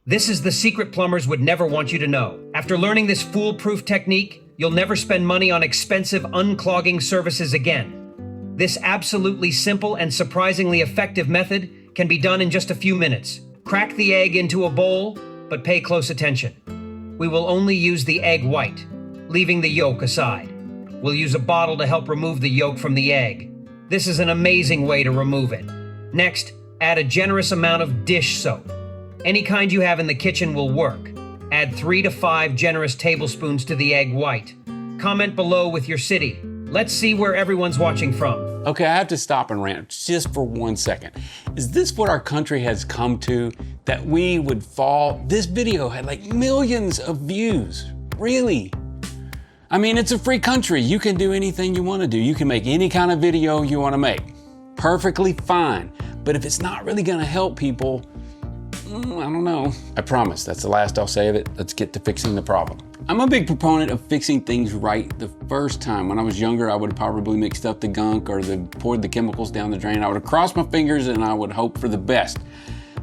This is the secret plumbers would never want you to know. After learning this foolproof technique, you'll never spend money on expensive unclogging services again. This absolutely simple and surprisingly effective method can be done in just a few minutes. Crack the egg into a bowl, but pay close attention. We will only use the egg white, leaving the yolk aside. We'll use a bottle to help remove the yolk from the egg. This is an amazing way to remove it. Next, add a generous amount of dish soap. Any kind you have in the kitchen will work. Add 3 to 5 generous tablespoons to the egg white. Comment below with your city. Let's see where everyone's watching from. Okay, I have to stop and rant just for 1 second. Is this what our country has come to? That we would fall? This video had like millions of views. Really? I mean, it's a free country. You can do anything you want to do. You can make any kind of video you want to make. Perfectly fine. But if it's not really going to help people, I don't know. I promise that's the last I'll say of it. Let's get to fixing the problem. I'm a big proponent of fixing things right the first time. When I was younger, I would have probably mixed up the gunk or poured the chemicals down the drain. I would have crossed my fingers and I would hope for the best,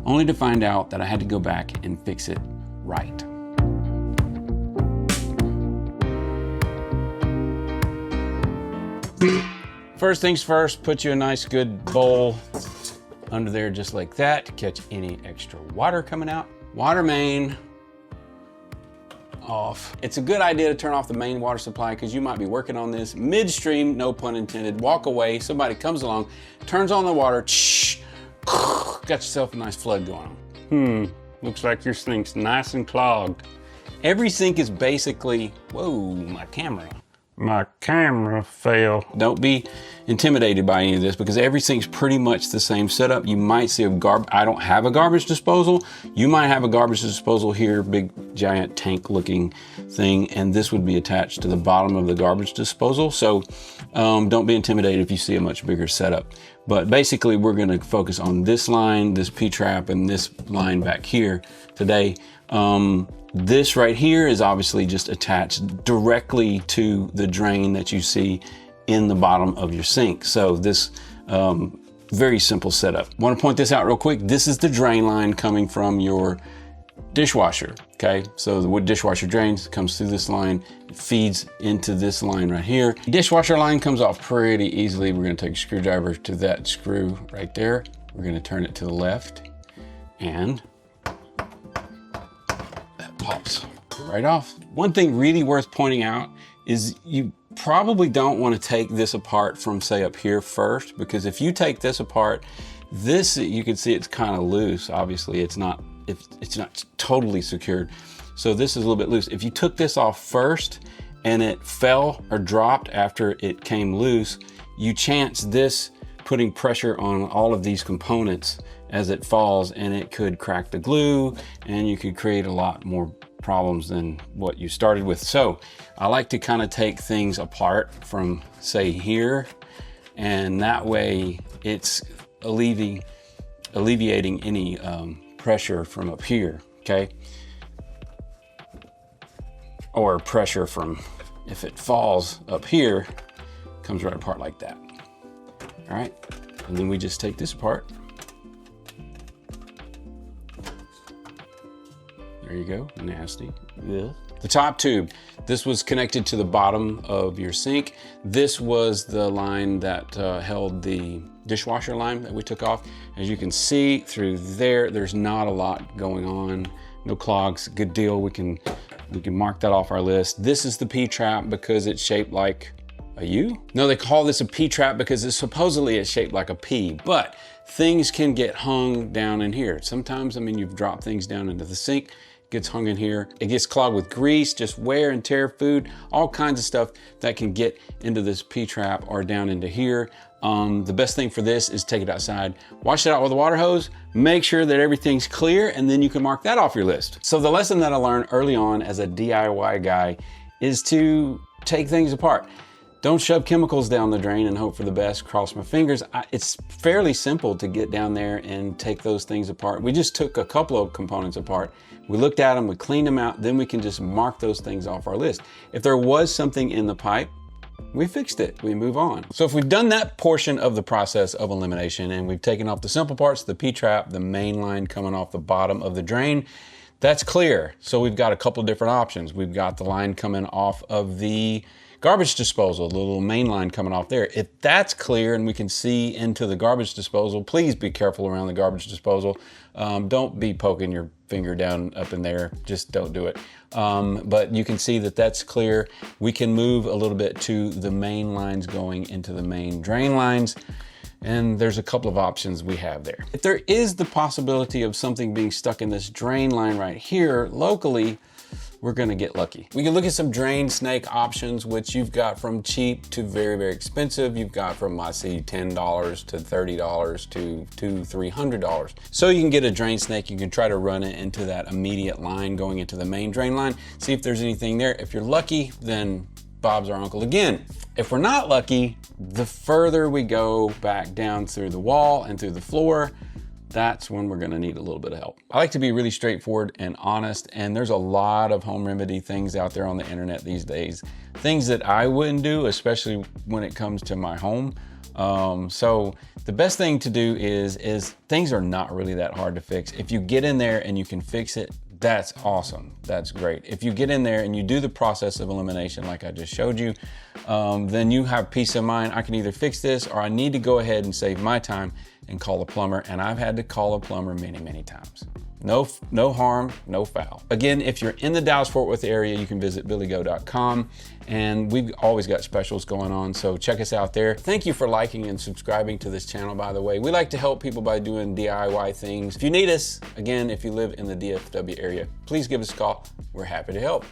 only to find out that I had to go back and fix it right. First things first, put you a nice good bowl under there just like that to catch any extra water coming out. Water main off. It's a good idea to turn off the main water supply because you might be working on this midstream, no pun intended, walk away, somebody comes along, turns on the water, got yourself a nice flood going on. Looks like your sink's nice and clogged. Every sink is basically, whoa, my camera fell. Don't be intimidated by any of this because every sink's pretty much the same setup. You might see I don't have a garbage disposal. You might have a garbage disposal here, big giant tank looking thing, and this would be attached to the bottom of the garbage disposal. So don't be intimidated if you see a much bigger setup. But basically we're gonna focus on this line, this P-trap, and this line back here today. This right here is obviously just attached directly to the drain that you see in the bottom of your sink. So this very simple setup. Want to point this out real quick. This is the drain line coming from your dishwasher. Okay, so the wood dishwasher drains, comes through this line, it feeds into this line right here. Dishwasher line comes off pretty easily. We're going to take a screwdriver to that screw right there. We're going to turn it to the left and pops right off. One thing really worth pointing out is you probably don't want to take this apart from say up here first, because if you take this apart, this, you can see it's kind of loose. Obviously it's not totally secured. So this is a little bit loose. If you took this off first and it fell or dropped after it came loose, you chance this putting pressure on all of these components as it falls, and it could crack the glue and you could create a lot more problems than what you started with. So I like to kind of take things apart from say here, and that way it's alleviating any pressure from up here, okay? Or pressure from, if it falls up here, comes right apart like that. All right, and then we just take this apart. There you go, nasty. Ugh. The top tube, this was connected to the bottom of your sink. This was the line that held the dishwasher line that we took off. As you can see through there, there's not a lot going on. No clogs, good deal. We can mark that off our list. This is the P-trap because it's shaped like a U? No, they call this a P-trap because it's supposedly shaped like a P, but things can get hung down in here. Sometimes, I mean, you've dropped things down into the sink, gets hung in here. It gets clogged with grease, just wear and tear, food, all kinds of stuff that can get into this P-trap or down into here. The best thing for this is take it outside, wash it out with a water hose, make sure that everything's clear, and then you can mark that off your list. So the lesson that I learned early on as a DIY guy is to take things apart. Don't shove chemicals down the drain and hope for the best, cross my fingers. It's fairly simple to get down there and take those things apart. We just took a couple of components apart. We looked at them, we cleaned them out, then we can just mark those things off our list. If there was something in the pipe, we fixed it, we move on. So if we've done that portion of the process of elimination and we've taken off the simple parts, the P-trap, the main line coming off the bottom of the drain, That's clear. So we've got a couple different options. We've got the line coming off of the garbage disposal, the little main line coming off there. If that's clear and we can see into the garbage disposal, please be careful around the garbage disposal. Don't be poking your finger down up in there. Just don't do it. But you can see that that's clear. We can move a little bit to the main lines going into the main drain lines. And there's a couple of options we have there. If there is the possibility of something being stuck in this drain line right here locally, we're gonna get lucky. We can look at some drain snake options, which you've got from cheap to very, very expensive. You've got from, I see, $10 to $30 to $300. So you can get a drain snake, you can try to run it into that immediate line going into the main drain line, see if there's anything there. If you're lucky, then Bob's our uncle again. If we're not lucky, the further we go back down through the wall and through the floor, that's when we're gonna need a little bit of help. I like to be really straightforward and honest, and there's a lot of home remedy things out there on the internet these days. Things that I wouldn't do, especially when it comes to my home. So the best thing to do is things are not really that hard to fix. If you get in there and you can fix it, that's awesome. That's great. If you get in there and you do the process of elimination like I just showed you, then you have peace of mind. I can either fix this or I need to go ahead and save my time and call a plumber. And I've had to call a plumber many, many times. No harm, no foul. Again, if you're in the Dallas-Fort Worth area, you can visit billygo.com, and we've always got specials going on, so check us out there. Thank you for liking and subscribing to this channel, by the way. We like to help people by doing DIY things. If you need us, again, if you live in the DFW area, please give us a call. We're happy to help.